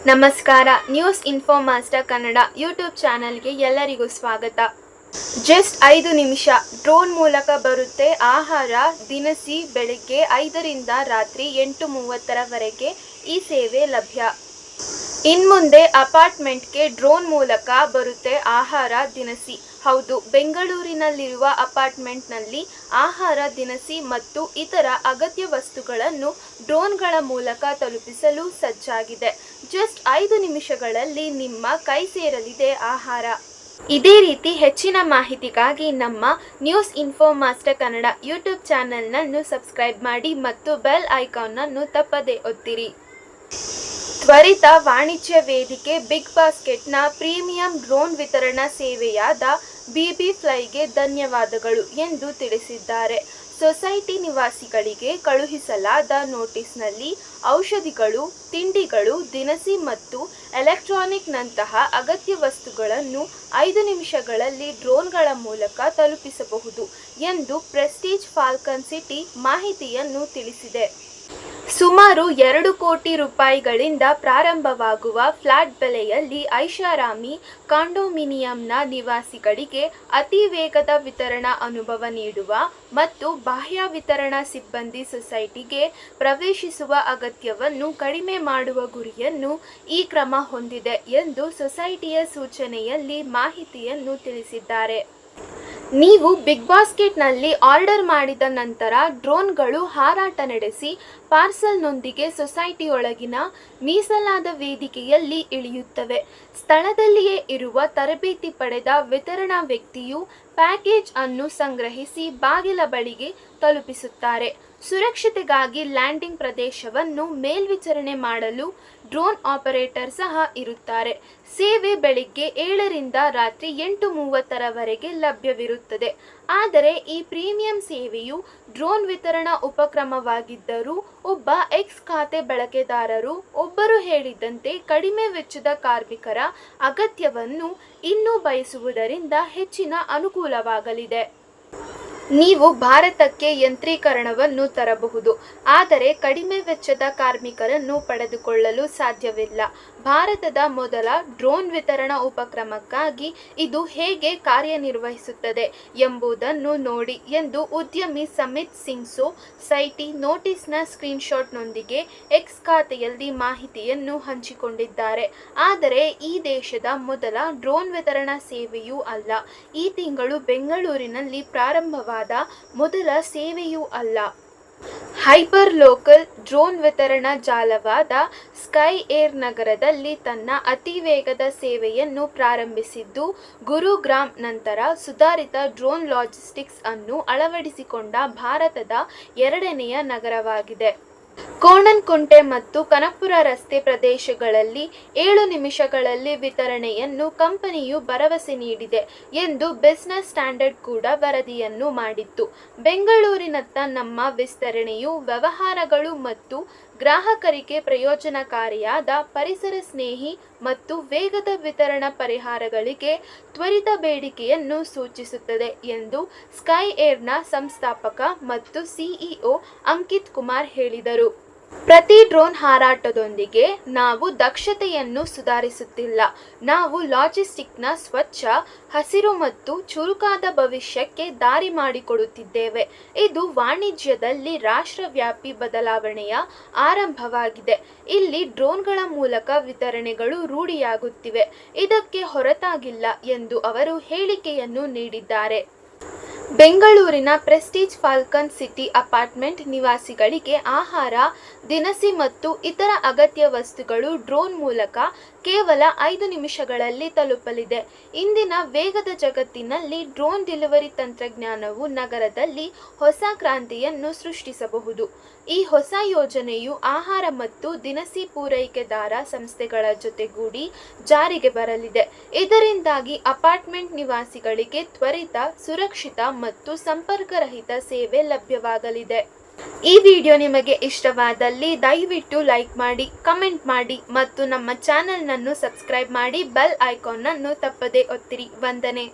ನಮಸ್ಕಾರ. News info master Kannada YouTube ಚಾನಲ್ಗೆ ಎಲ್ಲರಿಗೂ ಸ್ವಾಗತ. ಜಸ್ಟ್ 5 ನಿಮಿಷ ಡ್ರೋನ್ ಮೂಲಕ ಬರುತ್ತೆ ಆಹಾರ ದಿನಸಿ. ಬೆಳಿಗ್ಗೆ 5ರಿಂದ ರಾತ್ರಿ 8:30ರವರೆಗೆ ಈ ಸೇವೆ ಲಭ್ಯ. ಇನ್ಮುಂದೆ ಅಪಾರ್ಟ್ಮೆಂಟ್ಗೆ ಡ್ರೋನ್ ಮೂಲಕ ಬರುತ್ತೆ ಆಹಾರ ದಿನಸಿ. ಹೌದು, ಬೆಂಗಳೂರಿನಲ್ಲಿರುವ ಅಪಾರ್ಟ್ಮೆಂಟ್ನಲ್ಲಿ ಆಹಾರ ದಿನಸಿ ಮತ್ತು ಇತರ ಅಗತ್ಯ ವಸ್ತುಗಳನ್ನು ಡ್ರೋನ್ಗಳ ಮೂಲಕ ತಲುಪಿಸಲು ಸಜ್ಜಾಗಿದೆ. ಜಸ್ಟ್ 5 ನಿಮಿಷಗಳಲ್ಲಿ ನಿಮ್ಮ ಕೈ ಸೇರಲಿದೆ ಆಹಾರ. ಇದೇ ರೀತಿ ಹೆಚ್ಚಿನ ಮಾಹಿತಿಗಾಗಿ ನಮ್ಮ news info master Kannada YouTube ಚಾನೆಲ್ನನ್ನು ಸಬ್ಸ್ಕ್ರೈಬ್ ಮಾಡಿ ಮತ್ತು ಬೆಲ್ ಐಕಾನ್ನನ್ನು ತಪ್ಪದೇ ಒತ್ತಿರಿ. ತ್ವರಿತ ವಾಣಿಜ್ಯ ವೇದಿಕೆ ಬಿಗ್ ಬಾಸ್ಕೆಟ್ನ ಪ್ರೀಮಿಯಂ ಡ್ರೋನ್ ವಿತರಣಾ ಸೇವೆಯಾದ BB-Flyಗೆ ಧನ್ಯವಾದಗಳು ಎಂದು ತಿಳಿಸಿದ್ದಾರೆ. ಸೊಸೈಟಿ ನಿವಾಸಿಗಳಿಗೆ ಕಳುಹಿಸಲಾದ ನೋಟಿಸ್ನಲ್ಲಿ ಔಷಧಿಗಳು, ತಿಂಡಿಗಳು, ದಿನಸಿ ಮತ್ತು ಎಲೆಕ್ಟ್ರಾನಿಕ್ನಂತಹ ಅಗತ್ಯ ವಸ್ತುಗಳನ್ನು 5 ನಿಮಿಷಗಳಲ್ಲಿ ಡ್ರೋನ್ಗಳ ಮೂಲಕ ತಲುಪಿಸಬಹುದು ಎಂದು ಪ್ರೆಸ್ಟೀಜ್ ಫಾಲ್ಕನ್ ಸಿಟಿ ಮಾಹಿತಿಯನ್ನು ತಿಳಿಸಿದೆ. ಸುಮಾರು 2 ಕೋಟಿ ರೂಪಾಯಿಗಳಿಂದ ಪ್ರಾರಂಭವಾಗುವ ಫ್ಲಾಟ್ ಬೆಲೆಯಲ್ಲಿ ಐಷಾರಾಮಿ ಕಾಂಡೋಮಿನಿಯಂನ ನಿವಾಸಿಗಳಿಗೆ ಅತಿ ವೇಗದ ವಿತರಣಾ ಅನುಭವ ನೀಡುವ ಮತ್ತು ಬಾಹ್ಯ ವಿತರಣಾ ಸಿಬ್ಬಂದಿ ಸೊಸೈಟಿಗೆ ಪ್ರವೇಶಿಸುವ ಅಗತ್ಯವನ್ನು ಕಡಿಮೆ ಮಾಡುವ ಗುರಿಯನ್ನು ಈ ಕ್ರಮ ಹೊಂದಿದೆ ಎಂದು ಸೊಸೈಟಿಯ ಸೂಚನೆಯಲ್ಲಿ ಮಾಹಿತಿಯನ್ನು ತಿಳಿಸಿದ್ದಾರೆ. ನೀವು ಬಿಗ್ ಬಾಸ್ಕೆಟ್ನಲ್ಲಿ ಆರ್ಡರ್ ಮಾಡಿದ ನಂತರ ಡ್ರೋನ್ಗಳು ಹಾರಾಟ ನಡೆಸಿ ಪಾರ್ಸಲ್ನೊಂದಿಗೆ ಸೊಸೈಟಿಯೊಳಗಿನ ಮೀಸಲಾದ ವೇದಿಕೆಯಲ್ಲಿ ಇಳಿಯುತ್ತವೆ. ಸ್ಥಳದಲ್ಲಿಯೇ ಇರುವ ತರಬೇತಿ ಪಡೆದ ವಿತರಣಾ ವ್ಯಕ್ತಿಯು ಪ್ಯಾಕೇಜ್ ಅನ್ನು ಸಂಗ್ರಹಿಸಿ ಬಾಗಿಲ ಬಳಿಗೆ ತಲುಪಿಸುತ್ತಾರೆ. ಸುರಕ್ಷತೆಗಾಗಿ ಲ್ಯಾಂಡಿಂಗ್ ಪ್ರದೇಶವನ್ನು ಮೇಲ್ವಿಚಾರಣೆ ಮಾಡಲು ಡ್ರೋನ್ ಆಪರೇಟರ್ ಸಹ ಇರುತ್ತಾರೆ. ಸೇವೆ ಬೆಳಿಗ್ಗೆ 7ರಿಂದ ರಾತ್ರಿ 8:30ರವರೆಗೆ ಲಭ್ಯವಿರುತ್ತದೆ. ಆದರೆ ಈ ಪ್ರೀಮಿಯಂ ಸೇವೆಯು ಡ್ರೋನ್ ವಿತರಣಾ ಉಪಕ್ರಮವಾಗಿದ್ದರೂ ಒಬ್ಬ ಎಕ್ಸ್ ಖಾತೆ ಬಳಕೆದಾರರು ಒಬ್ಬರು ಹೇಳಿದಂತೆ ಕಡಿಮೆ ವೆಚ್ಚದ ಕಾರ್ಮಿಕರ ಅಗತ್ಯವನ್ನು ಇನ್ನೂ ಬಯಸುವುದರಿಂದ ಹೆಚ್ಚಿನ ಅನುಕೂಲವಾಗಲಿದೆ. ನೀವು ಭಾರತಕ್ಕೆ ಯಂತ್ರೀಕರಣವನ್ನು ತರಬಹುದು, ಆದರೆ ಕಡಿಮೆ ವೆಚ್ಚದ ಕಾರ್ಮಿಕರನ್ನು ಪಡೆದುಕೊಳ್ಳಲು ಸಾಧ್ಯವಿಲ್ಲ. ಭಾರತದ ಮೊದಲ ಡ್ರೋನ್ ವಿತರಣಾ ಉಪಕ್ರಮಕ್ಕಾಗಿ ಇದು ಹೇಗೆ ಕಾರ್ಯನಿರ್ವಹಿಸುತ್ತದೆ ಎಂಬುದನ್ನು ನೋಡಿ ಎಂದು ಉದ್ಯಮಿ ಸಮಿತ್ ಸಿಂಗ್ ಸೊಸೈಟಿ ನೋಟಿಸ್ನ ಸ್ಕ್ರೀನ್ಶಾಟ್ನೊಂದಿಗೆ ಎಕ್ಸ್ ಖಾತೆಯಲ್ಲಿ ಮಾಹಿತಿಯನ್ನು ಹಂಚಿಕೊಂಡಿದ್ದಾರೆ. ಆದರೆ ಈ ದೇಶದ ಮೊದಲ ಡ್ರೋನ್ ವಿತರಣಾ ಸೇವೆಯೂ ಅಲ್ಲ, ಈ ತಿಂಗಳು ಬೆಂಗಳೂರಿನಲ್ಲಿ ಪ್ರಾರಂಭವಾದ ಮೊದಲ ಸೇವೆಯೂ ಅಲ್ಲ. ಹೈಪರ್ ಲೋಕಲ್ ಡ್ರೋನ್ ವಿತರಣಾ ಜಾಲವಾದ ಸ್ಕೈ ಏರ್ ನಗರದಲ್ಲಿ ತನ್ನ ಅತಿ ವೇಗದ ಸೇವೆಯನ್ನು ಪ್ರಾರಂಭಿಸಿದ್ದು, ಗುರುಗ್ರಾಮ್ ನಂತರ ಸುಧಾರಿತ ಡ್ರೋನ್ ಲಾಜಿಸ್ಟಿಕ್ಸ್ ಅನ್ನು ಅಳವಡಿಸಿಕೊಂಡ ಭಾರತದ 2ನೆಯ ನಗರವಾಗಿದೆ. ಕೋಣನಕುಂಟೆ ಮತ್ತು ಕನಕಪುರ ರಸ್ತೆ ಪ್ರದೇಶಗಳಲ್ಲಿ 7 ನಿಮಿಷಗಳಲ್ಲಿ ವಿತರಣೆಯನ್ನು ಕಂಪನಿಯು ಭರವಸೆ ನೀಡಿದೆ ಎಂದು ಬಿಸಿನೆಸ್ ಸ್ಟ್ಯಾಂಡರ್ಡ್ ಕೂಡ ವರದಿಯನ್ನು ಮಾಡಿತ್ತು. ಬೆಂಗಳೂರಿನತ್ತ ನಮ್ಮ ವಿಸ್ತರಣೆಯು ವ್ಯವಹಾರಗಳು ಮತ್ತು ಗ್ರಾಹಕರಿಗೆ ಪ್ರಯೋಜನಕಾರಿಯಾದ ಪರಿಸರ ಸ್ನೇಹಿ ಮತ್ತು ವೇಗದ ವಿತರಣಾ ಪರಿಹಾರಗಳಿಗೆ ತ್ವರಿತ ಬೇಡಿಕೆಯನ್ನು ಸೂಚಿಸುತ್ತದೆ ಎಂದು ಸ್ಕೈ ಏರ್ನ ಸಂಸ್ಥಾಪಕ ಮತ್ತು ಸಿಇಒ ಅಂಕಿತ್ ಕುಮಾರ್ ಹೇಳಿದರು. ಪ್ರತಿ ಡ್ರೋನ್ ಹಾರಾಟದೊಂದಿಗೆ ನಾವು ದಕ್ಷತೆಯನ್ನು ಸುಧಾರಿಸುತ್ತಿಲ್ಲ, ನಾವು ಲಾಜಿಸ್ಟಿಕ್ನ ಸ್ವಚ್ಛ, ಹಸಿರು ಮತ್ತು ಚುರುಕಾದ ಭವಿಷ್ಯಕ್ಕೆ ದಾರಿ ಮಾಡಿಕೊಡುತ್ತಿದ್ದೇವೆ. ಇದು ವಾಣಿಜ್ಯದಲ್ಲಿ ರಾಷ್ಟ್ರವ್ಯಾಪಿ ಬದಲಾವಣೆಯ ಆರಂಭವಾಗಿದೆ. ಇಲ್ಲಿ ಡ್ರೋನ್ಗಳ ಮೂಲಕ ವಿತರಣೆಗಳು ರೂಢಿಯಾಗುತ್ತಿವೆ, ಇದಕ್ಕೆ ಹೊರತಾಗಿಲ್ಲ ಎಂದು ಅವರು ಹೇಳಿಕೆಯನ್ನು ನೀಡಿದ್ದಾರೆ. ಬೆಂಗಳೂರಿನ ಪ್ರೆಸ್ಟೀಜ್ ಫಾಲ್ಕನ್ ಸಿಟಿ ಅಪಾರ್ಟ್ಮೆಂಟ್ ನಿವಾಸಿಗಳಿಗೆ ಆಹಾರ, ದಿನಸಿ ಮತ್ತು ಇತರ ಅಗತ್ಯ ವಸ್ತುಗಳು ಡ್ರೋನ್ ಮೂಲಕ ಕೇವಲ 5 ನಿಮಿಷಗಳಲ್ಲಿ ತಲುಪಲಿದೆ. ಇಂದಿನ ವೇಗದ ಜಗತ್ತಿನಲ್ಲಿ ಡ್ರೋನ್ ಡೆಲಿವರಿ ತಂತ್ರಜ್ಞಾನವು ನಗರದಲ್ಲಿ ಹೊಸ ಕ್ರಾಂತಿಯನ್ನು ಸೃಷ್ಟಿಸಬಹುದು. ಈ ಹೊಸ ಯೋಜನೆಯು ಆಹಾರ ಮತ್ತು ದಿನಸಿ ಪೂರೈಕೆದಾರ ಸಂಸ್ಥೆಗಳ ಜೊತೆಗೂಡಿ ಜಾರಿಗೆ ಬರಲಿದೆ. ಇದರಿಂದಾಗಿ ಅಪಾರ್ಟ್ಮೆಂಟ್ ನಿವಾಸಿಗಳಿಗೆ ತ್ವರಿತ, ಸುರಕ್ಷಿತ ಮತ್ತು ಸಂಪರ್ಕರಹಿತ ಸೇವೆ ಲಭ್ಯವಾಗಲಿದೆ. ಈ ವಿಡಿಯೋ ನಿಮಗೆ ಇಷ್ಟವಾದಲ್ಲಿ ದಯವಿಟ್ಟು ಲೈಕ್ ಮಾಡಿ, ಕಮೆಂಟ್ ಮಾಡಿ ಮತ್ತು ನಮ್ಮ ಚಾನೆಲ್ನನ್ನು ಸಬ್ಸ್ಕ್ರೈಬ್ ಮಾಡಿ. ಬೆಲ್ ಐಕಾನ್ನನ್ನು ತಪ್ಪದೇ ಒತ್ತಿರಿ. ವಂದನೆ.